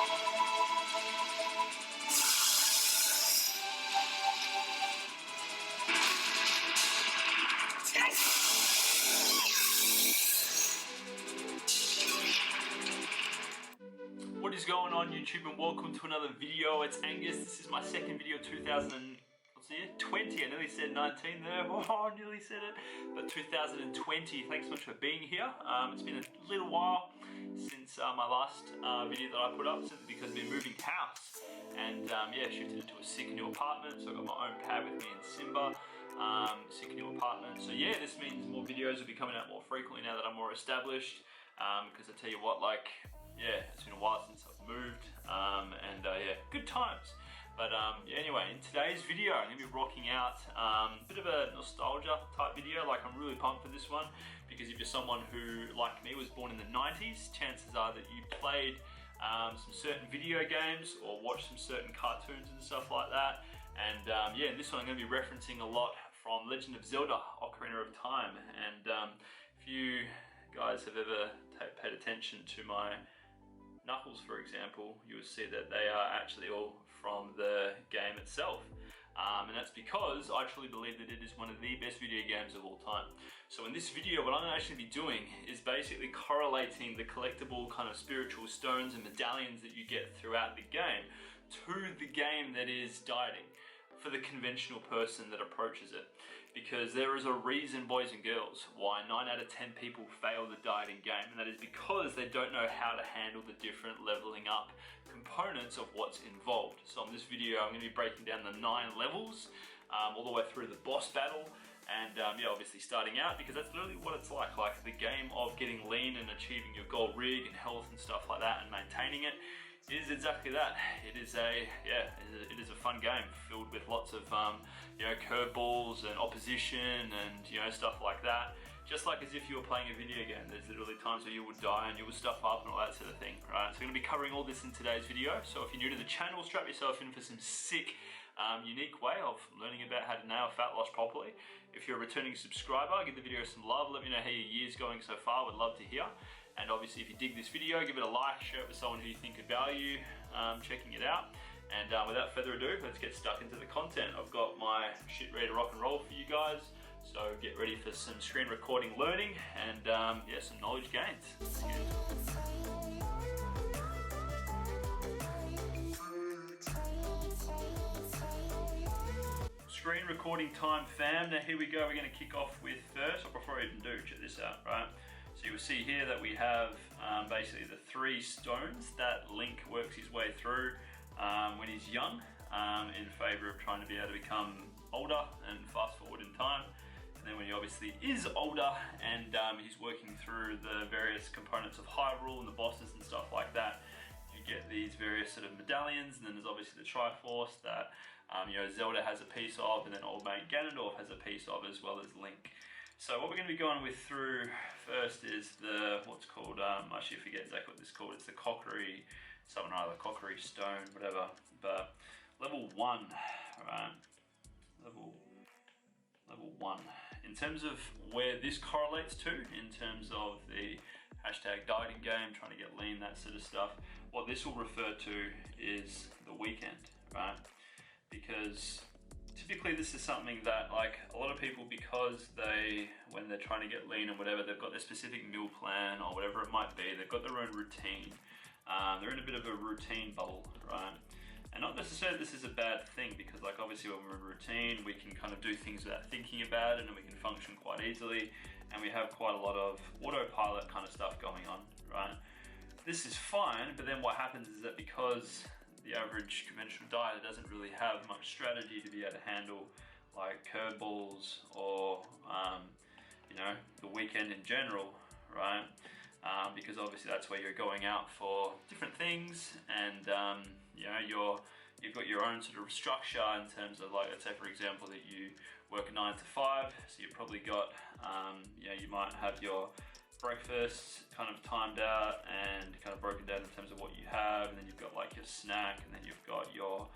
What is going on YouTube, and welcome to another video. It's Angus. This is my second video, 2020. I nearly said 19 there. Oh, I nearly said it. But 2020. Thanks so much for being here. It's been a little while since my last video that I put up, simply because I've been moving house. And yeah, shifted into a sick new apartment. So I've got my own pad with me in Simba. Sick new apartment. So yeah, this means more videos will be coming out more frequently now that I'm more established. Because I tell you what, like, yeah, it's been a while since I've moved, yeah, good times. But yeah, anyway, in today's video, I'm gonna be rocking out a bit of a nostalgia type video. Like, I'm really pumped for this one, because if you're someone who, like me, was born in the 90s, chances are that you played some certain video games or watched some certain cartoons and stuff like that. And yeah, in this one I'm gonna be referencing a lot from Legend of Zelda Ocarina of Time. And if you guys have ever paid attention to my knuckles, for example, you will see that they are actually all from the game itself. And that's because I truly believe that it is one of the best video games of all time. So in this video, what I'm going to actually be doing is basically correlating the collectible kind of spiritual stones and medallions that you get throughout the game to the game that is dieting, for the conventional person that approaches it. Because there is a reason, boys and girls, why 9 out of 10 people fail the dieting game, and that is because they don't know how to handle the different leveling up components of what's involved. So in this video, I'm going to be breaking down the 9 levels, all the way through the boss battle, and yeah, obviously starting out, because that's literally what it's like the game of getting lean and achieving your gold rig and health and stuff like that, and maintaining it. It is exactly that. It is a fun game filled with lots of you know, curveballs and opposition and, you know, stuff like that. Just like as if you were playing a video game. There's literally times where you would die and you would stuff up and all that sort of thing, right? So we're going to be covering all this in today's video. So if you're new to the channel, strap yourself in for some sick, unique way of learning about how to nail fat loss properly. If you're a returning subscriber, give the video some love. Let me know how your year's going so far. Would love to hear. And obviously, if you dig this video, give it a like, share it with someone who you think could value checking it out. And without further ado, let's get stuck into the content. I've got my shit ready to rock and roll for you guys. So get ready for some screen recording learning and yeah, some knowledge gains. Screen recording time, fam. Now here we go. We're going to kick off with first, or before I even do, check this out, right? So you will see here that we have basically the 3 stones that Link works his way through when he's young, in favour of trying to be able to become older and fast forward in time. And then when he obviously is older and he's working through the various components of Hyrule and the bosses and stuff like that, you get these various sort of medallions. And then there's obviously the Triforce that you know, Zelda has a piece of, and then old mate Ganondorf has a piece of, as well as Link. So what we're going to be going with through first is the, what's called, I actually forget exactly what this is called. It's the Cockery, something or other, Cockery Stone, whatever. But level 1, right? Level 1. In terms of where this correlates to, in terms of the hashtag dieting game, trying to get lean, that sort of stuff, what this will refer to is the weekend, right? Because typically this is something that, like, a lot of people, because when they're trying to get lean and whatever, they've got their specific meal plan or whatever it might be, they've got their own routine. They're in a bit of a routine bubble, right? And not necessarily this is a bad thing, because, like, obviously when we're in routine, we can kind of do things without thinking about it, and we can function quite easily, and we have quite a lot of autopilot kind of stuff going on, right? This is fine, but then what happens is that because the average conventional dieter doesn't really have much strategy to be able to handle, like, curveballs or you know, the weekend in general, right? Because obviously that's where you're going out for different things, and you know, you've got your own sort of structure in terms of, like, let's say for example that you work a 9 to 5, so you've probably got you know, you might have your breakfast kind of timed out and kind of broken down in terms of what you have, and then you've got, like, your snack, and then you've got your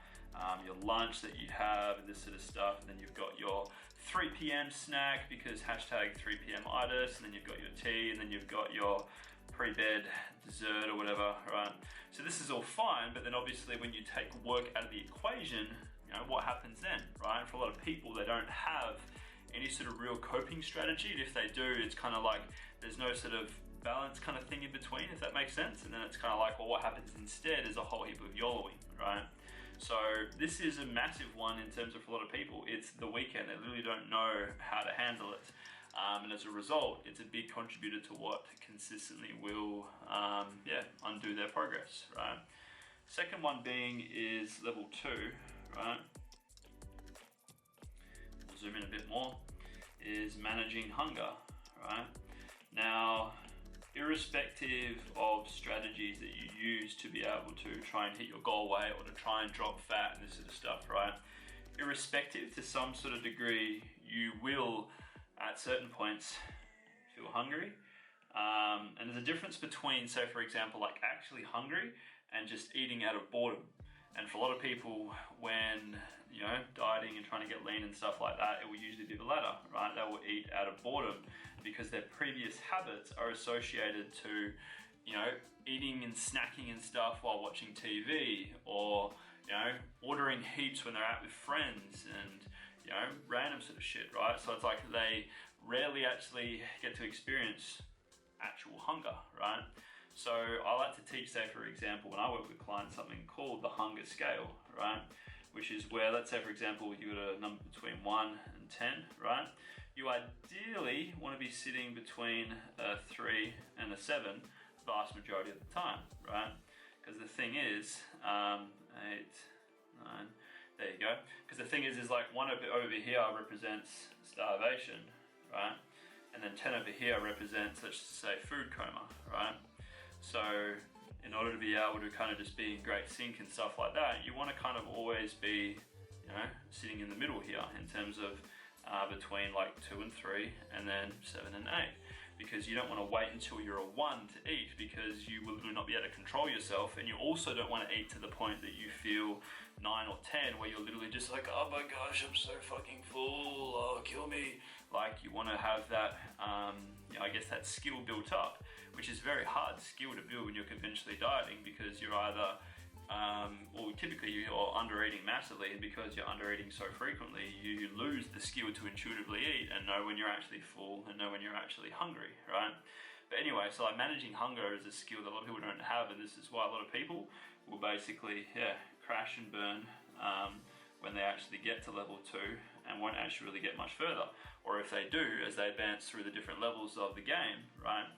lunch that you have and this sort of stuff, and then you've got your 3 p.m. snack, because hashtag 3 p.m. itis, and then you've got your tea, and then you've got your pre-bed dessert or whatever, right? So this is all fine, but then obviously when you take work out of the equation, you know, what happens then, right? For a lot of people, they don't have any sort of real coping strategy. And if they do, it's kind of like there's no sort of balance kind of thing in between, if that makes sense. And then it's kind of like, well, what happens instead is a whole heap of YOLOing, right? So this is a massive one in terms of for a lot of people. It's the weekend. They literally don't know how to handle it. And as a result, it's a big contributor to what consistently will undo their progress, right? Second one being is level 2, right? We'll zoom in a bit more, is managing hunger, right? Now, irrespective of strategies that you use to be able to try and hit your goal weight or to try and drop fat and this sort of stuff, right? Irrespective, to some sort of degree, you will at certain points feel hungry. And there's a difference between, say for example, like actually hungry and just eating out of boredom. And for a lot of people, when, you know, dieting and trying to get lean and stuff like that, it will usually be the latter, right? They will eat out of boredom because their previous habits are associated to, you know, eating and snacking and stuff while watching TV, or, you know, ordering heaps when they're out with friends and, you know, random sort of shit, right? So it's like they rarely actually get to experience actual hunger, right? So I like to teach, say for example, when I work with clients, something called the hunger scale, right? Which is where, let's say for example, you got a number between 1 and 10, right? You ideally want to be sitting between a 3 and a 7 vast majority of the time, right? Because the thing is, 8, 9, there you go. Because the thing is like 1 over here represents starvation, right? And then 10 over here represents, let's just say, food coma, right? So in order to be able to kind of just be in great sync and stuff like that, you want to kind of always be, you know, sitting in the middle here in terms of between like 2 and 3 and then 7 and 8. Because you don't want to wait until you're a 1 to eat, because you will not be able to control yourself, and you also don't want to eat to the point that you feel 9 or 10 where you're literally just like, oh my gosh, I'm so fucking full, oh kill me. Like, you want to have that, you know, I guess that skill built up, which is very hard skill to build when you're conventionally dieting, because you're either or typically you're under eating massively, and because you're under eating so frequently, you lose the skill to intuitively eat and know when you're actually full and know when you're actually hungry, right? But anyway, so like managing hunger is a skill that a lot of people don't have, and this is why a lot of people will basically crash and burn when they actually get to level 2 and won't actually really get much further. Or if they do, as they advance through the different levels of the game, right,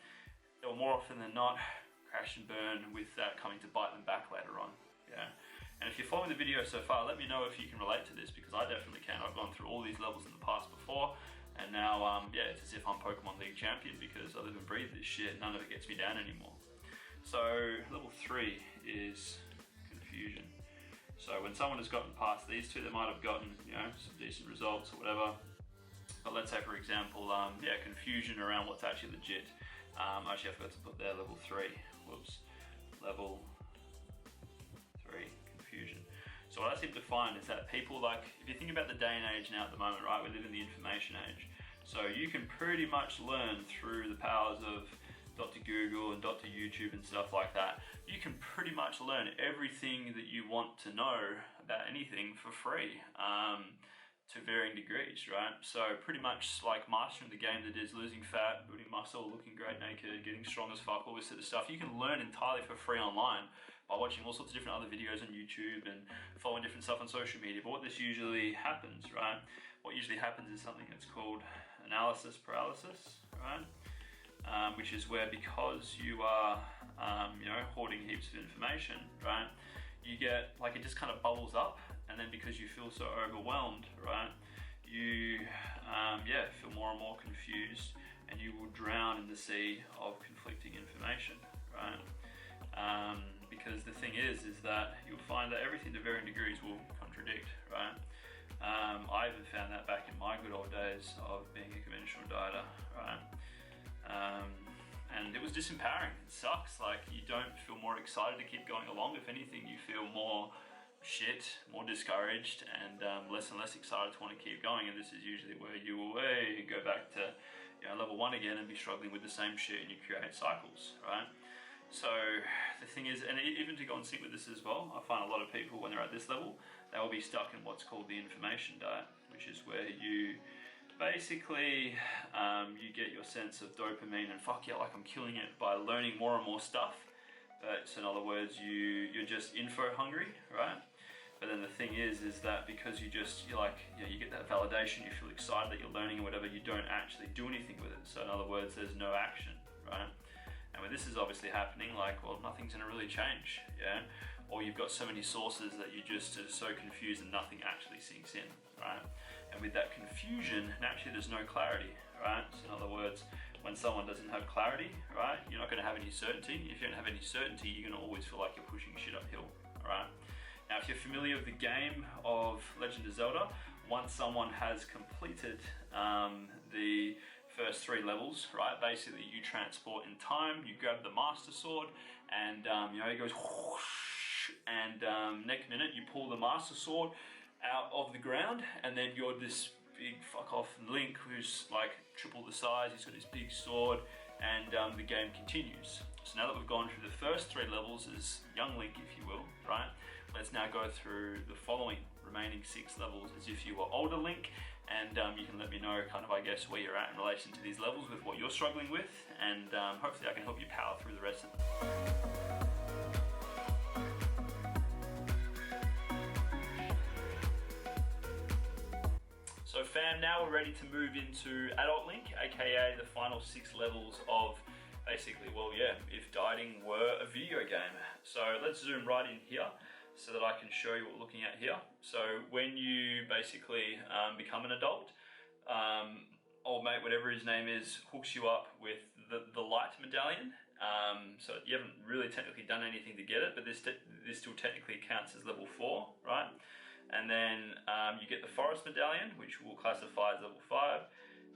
they'll more often than not crash and burn, with that coming to bite them back later on. Yeah. And if you're following the video so far, let me know if you can relate to this, because I definitely can. I've gone through all these levels in the past before, and now it's as if I'm Pokemon League champion, because I live and breathe this shit. None of it gets me down anymore. So level 3 is confusion. So when someone has gotten past these two, they might have gotten, you know, some decent results or whatever. But let's say for example, confusion around what's actually legit. Actually, I forgot to put there level 3. Whoops. Level 3, confusion. So what I seem to find is that people, like, if you think about the day and age now at the moment, right, we live in the information age. So you can pretty much learn through the powers of Dr. Google and Dr. YouTube and stuff like that. You can pretty much learn everything that you want to know about anything for free. To varying degrees, right? So pretty much like mastering the game that is losing fat, building muscle, looking great naked, getting strong as fuck, all this sort of stuff. You can learn entirely for free online by watching all sorts of different other videos on YouTube and following different stuff on social media. But what this usually happens, right? What usually happens is something that's called analysis paralysis, right? Which is where, because you are, hoarding heaps of information, right? You get, like, it just kind of bubbles up. And then because you feel so overwhelmed, right, you feel more and more confused, and you will drown in the sea of conflicting information, right? Because the thing is that you'll find that everything to varying degrees will contradict, right? I even found that back in my good old days of being a conventional dieter, right? And it was disempowering. It sucks. Like, you don't feel more excited to keep going along. If anything, you feel more shit, more discouraged, and less excited to want to keep going. And this is usually where you will go back to level 1 again and be struggling with the same shit, and you create cycles, right? So the thing is, and even to go and sync with this as well, I find a lot of people when they're at this level, they will be stuck in what's called the information diet, which is where you basically you get your sense of dopamine and fuck yeah, like I'm killing it by learning more and more stuff. But so in other words, you're just info hungry, right? But then the thing is that because you get that validation, you feel excited that you're learning or whatever, you don't actually do anything with it. So in other words, there's no action, right? And when this is obviously happening, like, well, nothing's gonna really change, yeah? Or you've got so many sources that you just are so confused and nothing actually sinks in, right? And with that confusion, naturally there's no clarity, right? So in other words, when someone doesn't have clarity, right, you're not gonna have any certainty. If you don't have any certainty, you're gonna always feel like you're pushing shit uphill, all right? Now, if you're familiar with the game of Legend of Zelda, once someone has completed the first 3 levels, right, basically you transport in time, you grab the Master Sword, and it goes whoosh, and next minute you pull the Master Sword out of the ground, and then you're this big fuck off Link who's like triple the size, he's got this big sword, and the game continues. So now that we've gone through the first 3 levels as young Link, if you will, right? Let's now go through the following remaining 6 levels as if you were older Link, and you can let me know kind of, I guess, where you're at in relation to these levels with what you're struggling with, and hopefully I can help you power through the rest of them. So fam, now we're ready to move into adult Link, aka the final 6 levels of basically, well yeah, if dieting were a video game. So let's zoom right in here so that I can show you what we're looking at here. So when you basically become an adult, old mate, whatever his name is, hooks you up with the light medallion. So you haven't really technically done anything to get it, but this still technically counts as level 4, right? And then you get the forest medallion, which we'll classify as level 5.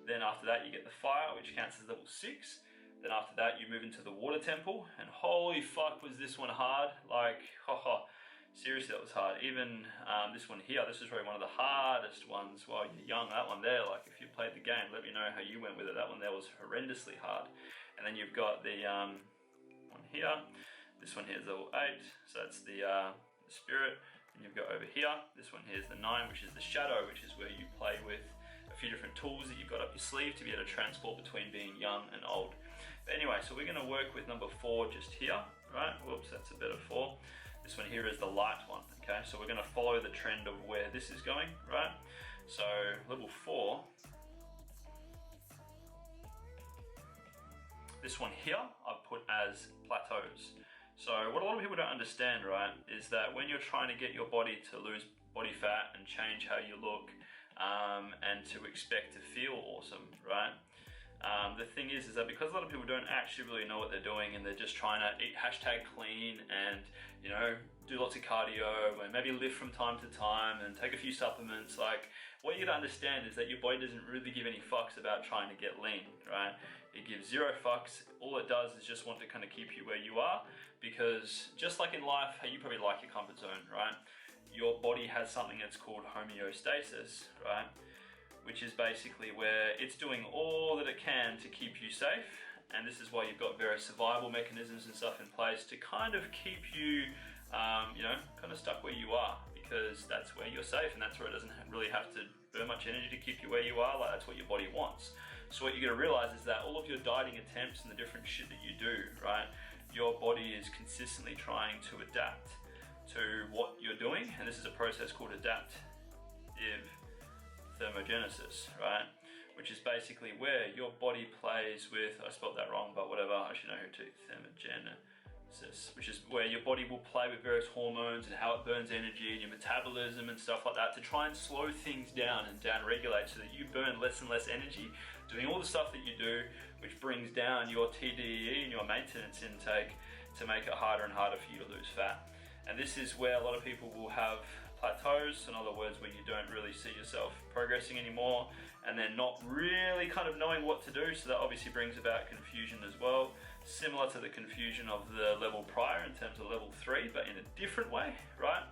Then after that, you get the fire, which counts as level 6. Then after that, you move into the water temple, and holy fuck was this one hard. Like, haha. Seriously, that was hard. Even this one here, this is probably one of the hardest ones while you're young. That one there, like if you played the game, let me know how you went with it. That one there was horrendously hard. And then you've got the one here. This one here is level 8, so that's the spirit. And you've got over here, this one here is the 9, which is the shadow, which is where you play with a few different tools that you've got up your sleeve to be able to transport between being young and old. But anyway, so we're gonna work with number 4 just here, right? Whoops, that's a better 4. This one here is the light one, okay? So we're gonna follow the trend of where this is going, right? So level 4, this one here, I've put as plateaus. So what a lot of people don't understand, right, is that when you're trying to get your body to lose body fat and change how you look, and to expect to feel awesome, right? The thing is that because a lot of people don't actually really know what they're doing, and they're just trying to eat #clean and, you know, do lots of cardio and maybe lift from time to time and take a few supplements, like what you gotta understand is that your body doesn't really give any fucks about trying to get lean, right? It gives 0 fucks. All it does is just want to kind of keep you where you are, because just like in life, you probably like your comfort zone, right? Your body has something that's called homeostasis, right? Which is basically where it's doing all that it can to keep you safe. And this is why you've got various survival mechanisms and stuff in place to kind of keep you, kind of stuck where you are, because that's where you're safe and that's where it doesn't really have to burn much energy to keep you where you are. Like, that's what your body wants. So what you're gonna realize is that all of your dieting attempts and the different shit that you do, right? Your body is consistently trying to adapt to what you're doing. And this is a process called adaptive thermogenesis, right? Which is basically where your body plays with, I spelled that wrong, but whatever, I should know how to, thermogenesis, which is where your body will play with various hormones and how it burns energy and your metabolism and stuff like that to try and slow things down and down regulate so that you burn less and less energy doing all the stuff that you do, which brings down your TDE and your maintenance intake to make it harder and harder for you to lose fat. And this is where a lot of people will have plateaus, in other words, when you don't really see yourself progressing anymore, and then not really kind of knowing what to do. So that obviously brings about confusion as well, similar to the confusion of the level prior in terms of level 3, but in a different way, right?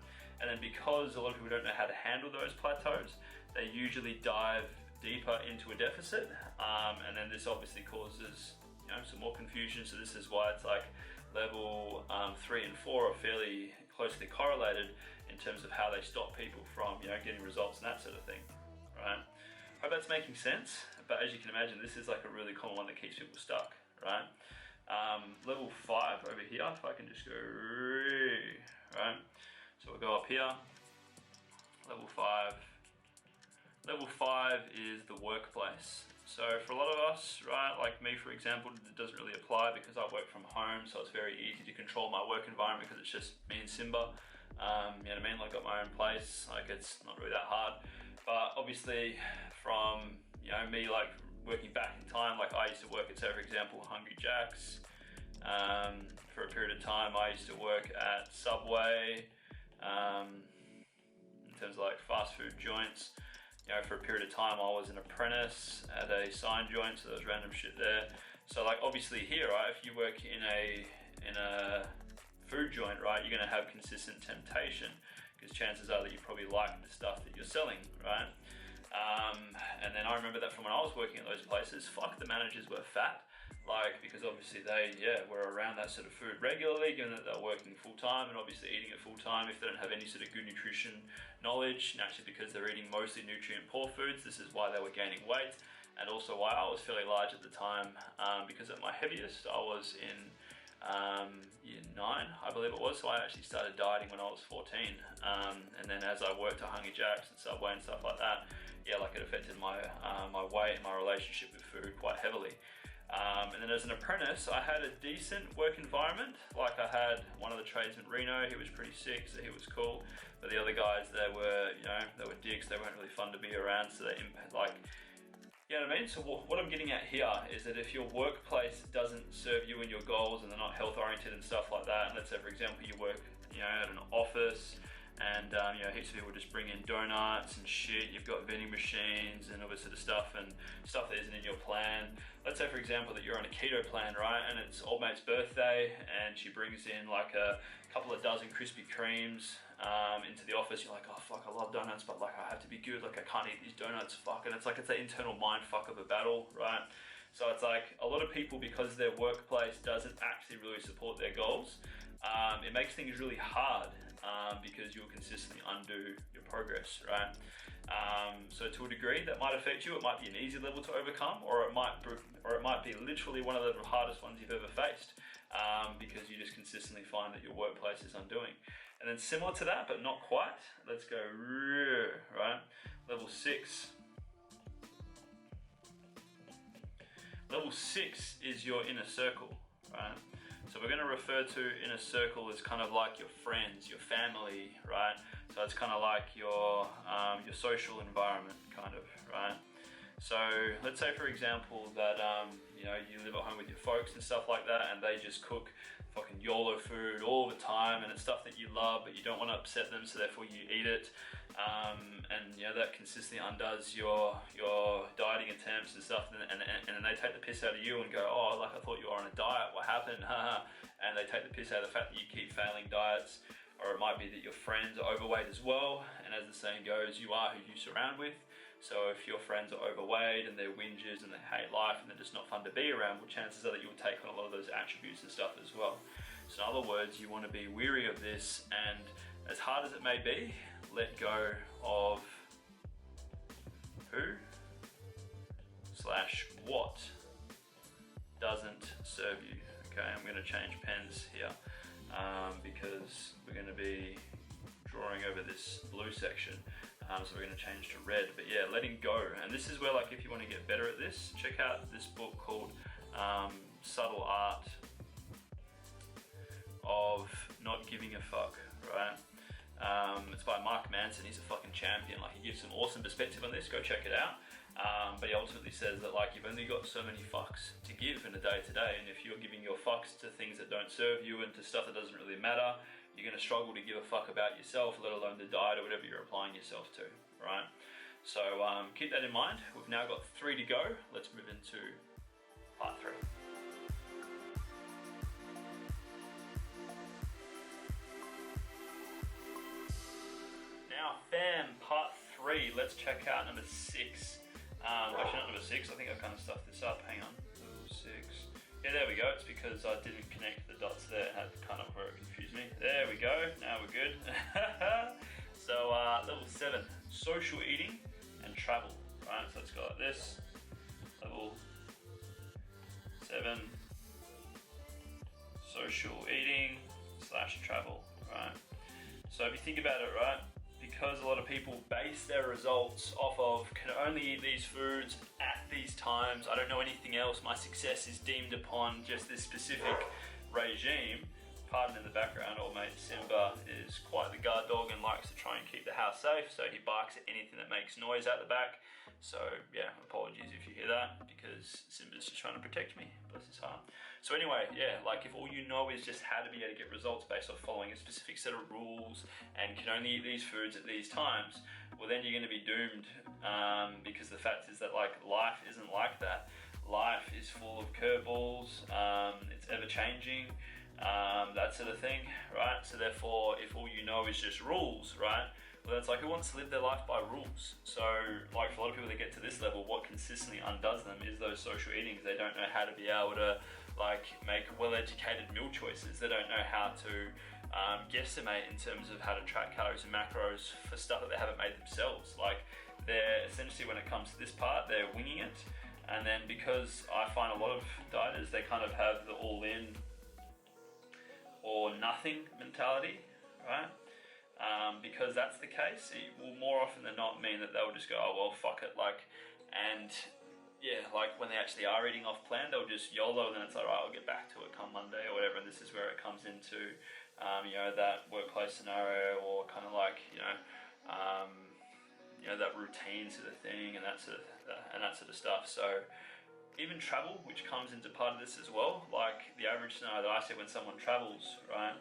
And then because a lot of people don't know how to handle those plateaus, they usually dive deeper into a deficit, and then this obviously causes some more confusion. So this is why it's like level 3 and 4 are fairly closely correlated in terms of how they stop people from getting results and that sort of thing, right? Hope that's making sense, but as you can imagine, this is like a really common one that keeps people stuck, right? Level 5 over here, if I can just go, right? So we'll go up here, level 5. Level 5 is the workplace. So for a lot of us, right, like me for example, it doesn't really apply because I work from home, so it's very easy to control my work environment because it's just me and Simba. You know what I mean? Like, got my own place, like it's not really that hard. But obviously from me like working back in time, like I used to work at, say for example, Hungry Jack's. For a period of time I used to work at Subway, in terms of like fast food joints. For a period of time I was an apprentice at a sign joint, so there's random shit there. So like obviously here, right, if you work in a food joint, right, you're gonna have consistent temptation because chances are that you probably like the stuff that you're selling, right? And then I remember that from when I was working at those places, fuck, the managers were fat. Like, because obviously they, were around that sort of food regularly, given that they're working full time and obviously eating it full time. If they don't have any sort of good nutrition knowledge, naturally because they're eating mostly nutrient poor foods, this is why they were gaining weight, and also why I was fairly large at the time, because at my heaviest I was in year 9, I believe it was. So I actually started dieting when I was 14, and then as I worked at Hungry Jack's and Subway and stuff like that, like it affected my my weight and my relationship with food quite heavily. And then as an apprentice, I had a decent work environment. Like I had one of the tradesmen, Reno, he was pretty sick, so he was cool. But the other guys, they were, they were dicks. They weren't really fun to be around. So they like, you know what I mean? So what I'm getting at here is that if your workplace doesn't serve you and your goals, and they're not health oriented and stuff like that, and let's say for example you work, at an office, and heaps of people just bring in donuts and shit. You've got vending machines and all this sort of stuff, and stuff that isn't in your plan. Let's say for example that you're on a keto plan, right, and it's old mate's birthday, and she brings in like a couple of dozen Krispy Kremes into the office. You're like, oh fuck, I love donuts, but like I have to be good, like I can't eat these donuts, fuck. And it's like, it's an internal mind fuck of a battle, right? So it's like a lot of people, because their workplace doesn't actually really support their goals, it makes things really hard, because you'll consistently undo your progress, right? So to a degree that might affect you. It might be an easy level to overcome, or it might be literally one of the hardest ones you've ever faced, because you just consistently find that your workplace is undoing. And then similar to that, but not quite, let's go, right? Level 6. Level 6 is your inner circle, right? So we're going to refer to inner circle as kind of like your friends, your family, right? So it's kind of like your social environment, kind of, right? So let's say for example that you live at home with your folks and stuff like that, and they just cook fucking YOLO food all the time, and it's stuff that you love, but you don't want to upset them, so therefore you eat it. And that consistently undoes your dieting attempts and stuff, and then they take the piss out of you and go, oh, like I thought you were on a diet, what happened? And they take the piss out of the fact that you keep failing diets. Or it might be that your friends are overweight as well, and as the saying goes, you are who you surround with. So if your friends are overweight and they're whingers and they hate life and they're just not fun to be around, well, chances are that you'll take on a lot of those attributes and stuff as well. So in other words, you want to be weary of this, and as hard as it may be, let go of who/what doesn't serve you. Okay, I'm going to change pens here, because we're going to be drawing over this blue section, so we're going to change to red. But yeah, letting go. And this is where, like, if you want to get better at this, check out this book called Subtle Art of Not Giving a Fuck, right? It's by Mark Manson. He's a fucking champion. Like, he gives some awesome perspective on this. Go check it out. But he ultimately says that, like, you've only got so many fucks to give in a day to day, and if you're giving your fucks to things that don't serve you and to stuff that doesn't really matter, you're going to struggle to give a fuck about yourself, let alone the diet or whatever you're applying yourself to, right? So keep that in mind. We've now got 3 to go. Let's move into part 3. Now fam, part 3, let's check out number 6. Actually not number 6, I think I kind of stuffed this up, hang on. Level 6. Yeah, there we go. It's because I didn't connect the dots there. It had kind of where it confused me. There we go. Now we're good. So level 7, social eating and travel. Right, so let's go like this. Level 7, social eating / travel. Right. So if you think about it, right, because a lot of people base their results off of can only eat these foods at these times, I don't know anything else, my success is deemed upon just this specific regime. Pardon in the background, old mate Simba is quite the guard dog and likes to try and keep the house safe, so he barks at anything that makes noise out the back. So yeah, apologies if you hear that, because Simba's just trying to protect me, bless his heart. So anyway, yeah, like if all you know is just how to be able to get results based off following a specific set of rules and can only eat these foods at these times, well then you're going to be doomed, because the fact is that like life isn't like that. Life is full of curveballs, it's ever changing, that sort of thing, right? So therefore, if all you know is just rules, right? Well, it's like who wants to live their life by rules? So like for a lot of people that get to this level, what consistently undoes them is those social eatings. They don't know how to be able to like make well-educated meal choices. They don't know how to guesstimate in terms of how to track calories and macros for stuff that they haven't made themselves. Like they're essentially, when it comes to this part, they're winging it. And then because I find a lot of dieters, they kind of have the all-in or nothing mentality, right? Because that's the case, it will more often than not mean that they'll just go, oh well, fuck it, like, and yeah, like when they actually are eating off plan, they'll just YOLO, and then it's like, right, I'll get back to it come Monday or whatever. And this is where it comes into, you know, that workplace scenario, or kind of like, you know, that routine sort of thing, and that sort of stuff. So even travel, which comes into part of this as well, like the average scenario that I see when someone travels, right,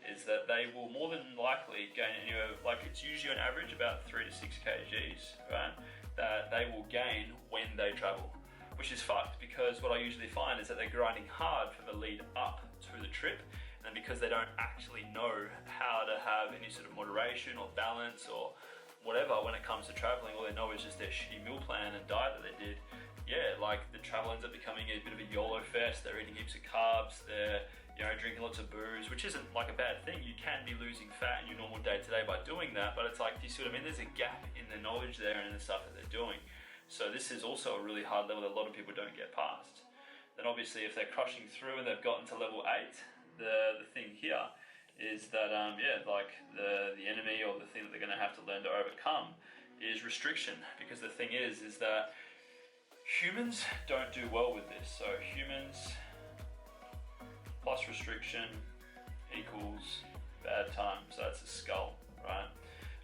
is that they will more than likely gain anywhere, like it's usually on average about 3 to 6 kgs, right, that they will gain when they travel, which is fucked, because what I usually find is that they're grinding hard for the lead up to the trip, and because they don't actually know how to have any sort of moderation or balance or whatever when it comes to traveling, all they know is just their shitty meal plan and diet that they did. Yeah, like the travel ends up becoming a bit of a YOLO fest. They're eating heaps of carbs, they're, you know, drinking lots of booze, which isn't like a bad thing. You can be losing fat in your normal day-to-day by doing that, but it's like, do you see what I mean? There's a gap in the knowledge there and in the stuff that they're doing. So this is also a really hard level that a lot of people don't get past. Then obviously if they're crushing through and they've gotten to level 8, the thing here is that, yeah, like the enemy, or the thing that they're gonna have to learn to overcome is restriction. Because the thing is that humans don't do well with this. So humans plus restriction equals bad time. So that's a skull, right?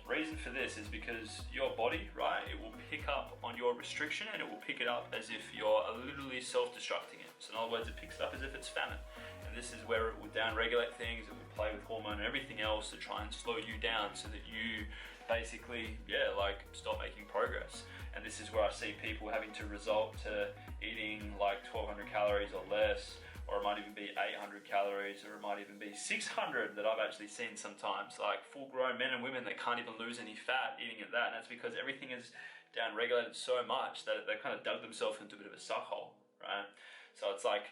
Reason for this is because your body, right, it will pick up on your restriction, and it will pick it up as if you're literally self-destructing it. So in other words, it picks it up as if it's famine. And this is where it will down-regulate things, it will play with hormone and everything else to try and slow you down so that you basically, yeah, like stop making progress. And this is where I see people having to resort to eating like 1200 calories or less, or it might even be 800 calories, or it might even be 600 that I've actually seen sometimes, like full-grown men and women that can't even lose any fat eating at that. And that's because everything is down-regulated so much that they kind of dug themselves into a bit of a suck hole, right? So it's like,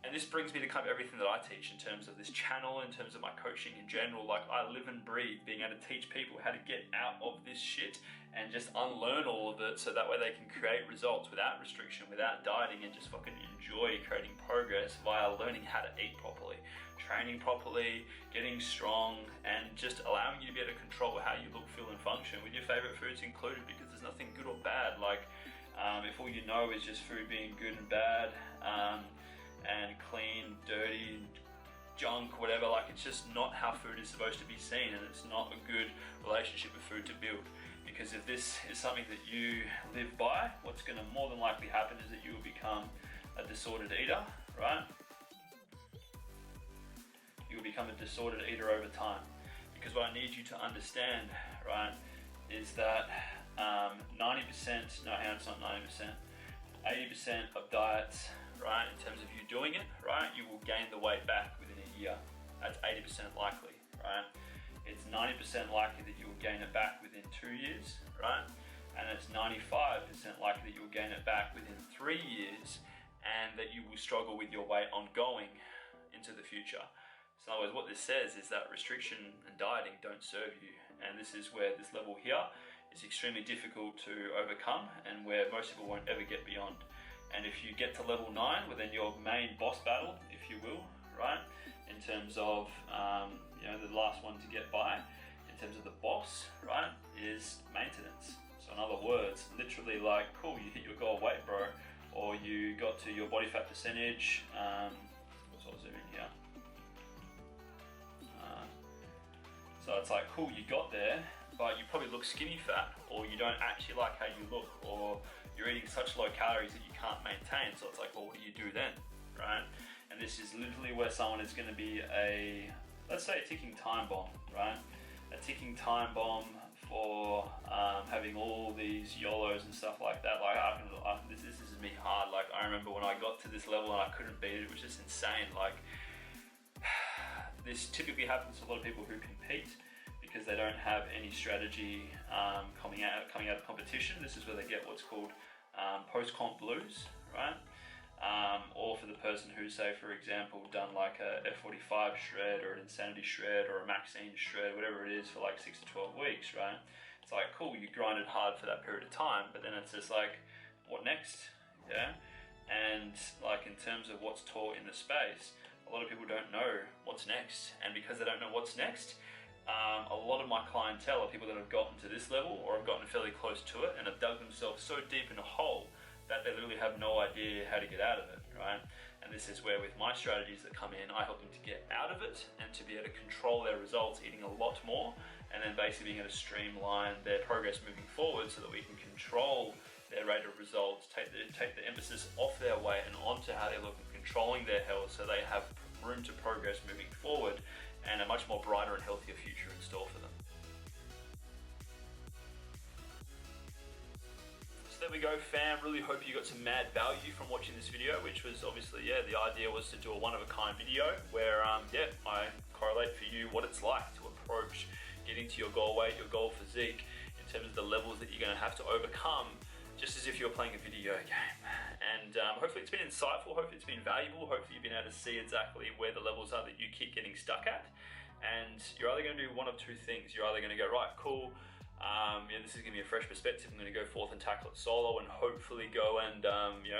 and this brings me to kind of everything that I teach in terms of this channel, in terms of my coaching in general. Like I live and breathe being able to teach people how to get out of this shit and just unlearn all of it, so that way they can create results without restriction, without dieting, and just fucking enjoy creating progress via learning how to eat properly, training properly, getting strong, and just allowing you to be able to control how you look, feel, and function, with your favorite foods included, because there's nothing good or bad. Like if all you know is just food being good and bad, and clean, dirty, junk, whatever, like it's just not how food is supposed to be seen, and it's not a good relationship with food to build. Because if this is something that you live by, what's going to more than likely happen is that you will become a disordered eater, right? You will become a disordered eater over time. Because what I need you to understand, right, is that 90%, no, hang on, it's not 90%, 80% of diets, right, in terms of you doing it, right, you will gain the weight back within a year. That's 80% likely, right? It's 90% likely that you will gain it back within 2 years, right? and it's 95% likely that you'll gain it back within 3 years, and that you will struggle with your weight ongoing into the future. So in other words, what this says is that restriction and dieting don't serve you, and this is where this level here is extremely difficult to overcome, and where most people won't ever get beyond. And if you get to level 9, well, then your main boss battle, if you will, right, in terms of the last one to get by, in terms of the boss, right, is maintenance. So in other words, literally like, cool, you hit your goal weight, bro, or you got to your body fat percentage. I'll zoom in here. So it's like, cool, you got there, but you probably look skinny fat, or you don't actually like how you look, or you're eating such low calories that you can't maintain. So it's like, well, what do you do then, right? And this is literally where someone is going to be let's say a ticking time bomb, right? A ticking time bomb for having all these YOLOs and stuff like that. Like this is me hard. Like I remember when I got to this level and I couldn't beat it. It was just insane. Like this typically happens to a lot of people who compete because they don't have any strategy coming out of competition. This is where they get what's called post-comp blues, right? Or for the person who, say, for example, done like a F45 shred or an insanity shred or a Maxine shred, whatever it is, for like 6 to 12 weeks, right? It's like, cool, you grinded hard for that period of time, but then it's just like, what next? Yeah. And like in terms of what's taught in the space, a lot of people don't know what's next, and because they don't know what's next, a lot of my clientele are people that have gotten to this level or have gotten fairly close to it and have dug themselves so deep in a hole that they literally have no idea how to get out of it, right? And this is where with my strategies that come in, I help them to get out of it and to be able to control their results, eating a lot more, and then basically being able to streamline their progress moving forward so that we can control their rate of results, take the emphasis off their weight and onto how they look, and controlling their health so they have room to progress moving forward and a much more brighter and healthier future in store for them. So there we go, fam. Really hope you got some mad value from watching this video, which was obviously, the idea was to do a one-of-a-kind video where, I correlate for you what it's like to approach getting to your goal weight, your goal physique, in terms of the levels that you're going to have to overcome, just as if you're playing a video game. And hopefully it's been insightful, hopefully it's been valuable, hopefully you've been able to see exactly where the levels are that you keep getting stuck at. And you're either going to do one of two things. You're either going to go, right, cool, this is giving me a fresh perspective, I'm going to go forth and tackle it solo and hopefully go and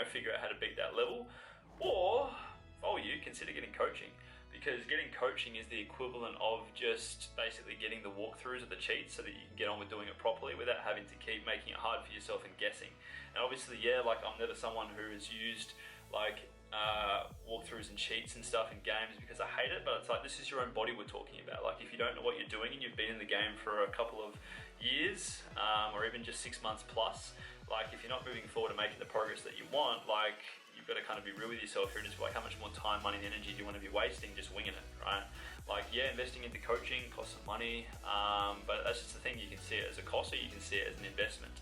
figure out how to beat that level. Or, for you, consider getting coaching. Because getting coaching is the equivalent of just basically getting the walkthroughs of the cheats so that you can get on with doing it properly without having to keep making it hard for yourself and guessing. And obviously, I'm never someone who has used walkthroughs and cheats and stuff in games because I hate it, but it's like, this is your own body we're talking about. Like, if you don't know what you're doing and you've been in the game for a couple of years or even just 6 months plus, like if you're not moving forward and making the progress that you want, like you've got to kind of be real with yourself here and just be like, how much more time, money and energy do you want to be wasting just winging it, right? Like, investing into coaching costs some money, but that's just the thing. You can see it as a cost or you can see it as an investment.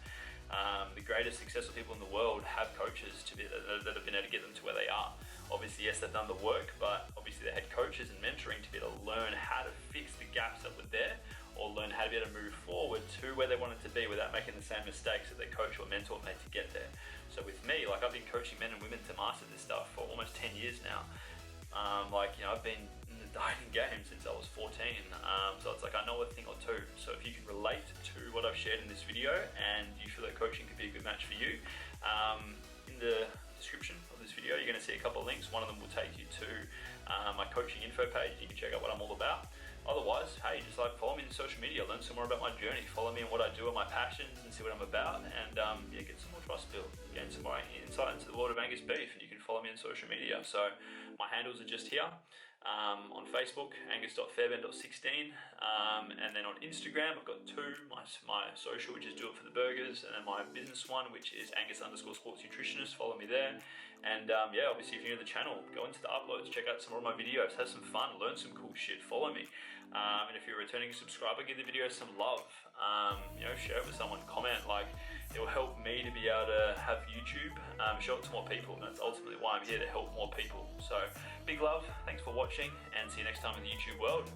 The greatest successful people in the world have coaches that have been able to get them to where they are. Obviously, yes, they've done the work, but obviously they had coaches and mentoring to be able to learn how to fix the gaps that were there, or learn how to be able to move forward to where they wanted to be without making the same mistakes that their coach or mentor made to get there. So with me, like, I've been coaching men and women to master this stuff for almost 10 years now. I've been in the dieting game since I was 14, so it's like I know a thing or two. So if you can relate to what I've shared in this video and you feel that coaching could be a good match for you, in the description of this video you're going to see a couple of links. One of them will take you to my coaching info page. You can check out what I'm all about. Otherwise, hey, just follow me on social media, learn some more about my journey, follow me on what I do and my passions and see what I'm about, and get some more trust built, gain some more insight into the world of Angus beef, and you can follow me on social media. So my handles are just here. On Facebook, angus.fairbairn.16, and then on Instagram I've got two, my social, which is Do It For The Burgers, and then my business one, which is Angus_sports nutritionist. Follow me there. And obviously if you're new to the channel, go into the uploads, check out some more of my videos, have some fun, learn some cool shit, follow me. And if you're a returning subscriber, give the video some love, share it with someone, comment. Like, it will help me to be able to have YouTube show it to more people, and that's ultimately why I'm here, to help more people. So big love, thanks for watching, and see you next time in the YouTube world.